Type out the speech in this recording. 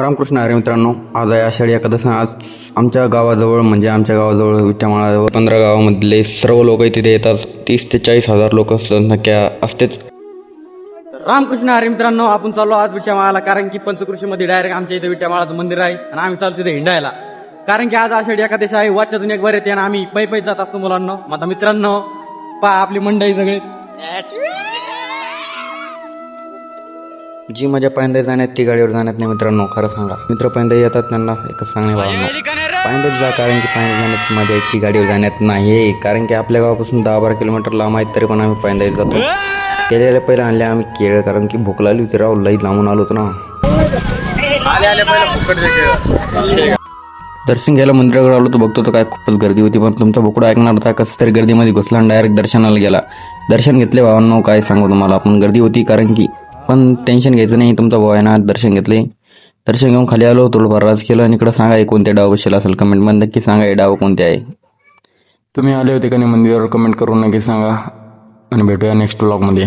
रामकृष्ण हरी मित्रांनो, आज आहे आषाढी एकादशी. आज आमच्या गावाजवळ म्हणजे आमच्या गावाजवळ विठ्ठमाळाजवळ 15 गावामधले सर्व लोक तिथे येतात. 30 ते 40 हजार लोक संख्या असतेच. रामकृष्ण हरी मित्रांनो, आपण चाललो आज विठ्ठमाळाला, कारण की पंचकृषीमध्ये डायरेक्ट आमच्या इथे विठ्ठमाळाचं मंदिर आहे आणि आम्ही चालतो तिथे हिंडायला. कारण की आज आषाढी एकादशी आहे, वर्षातून एक बार येते आणि आम्ही पै जात असतो मुलांना. आता मित्रांनो पहा आपली मंडळी सगळेच. जी मजा पायंदे जाण्यात ती गाडीवर जाण्यात नाही मित्रांनो. खरं सांगा, मित्र पायंदे येतात त्यांना एकच सांगणे भावना, पायंदेच जा, कारण की पायंदे जाण्याची मजा इतकी गाडीवर जाण्यात नाही. कारण की आपल्या गावापासून 10-12 किलोमीटर लांब आहेत, तरी पण आम्ही पायंदे जातो. केलेले पहिले आणले आम्ही केळ, कारण की भूक लागली होती राव, लई लांबून आलो होतो ना. दर्शन घ्यायला मंदिराकडे आलो तर बघतो तर काय खूपच गर्दी होती. पण तुमचा बोकडा ऐकणार होता, कसं तरी गर्दीमध्ये घुसला आणि डायरेक्ट दर्शनाला गेला. दर्शन घेतले भावांनो, काय सांगू तुम्हाला. आपण गर्दी होती कारण की, पण टेन्शन घ्यायचं नाही. तुमचा भाऊ आहे ना, दर्शन घेतले. दर्शन घेऊन खाली आलो, थोडंफार राज केलं आणि इकडं सांगा कोणते डाव बसेल असेल कमेंटमध्ये नक्की सांगा, हे डाव कोणते आहे. तुम्ही आले होते का नाही मंदिरावर, कमेंट करून नक्की सांगा आणि भेटूया नेक्स्ट व्लॉगमध्ये.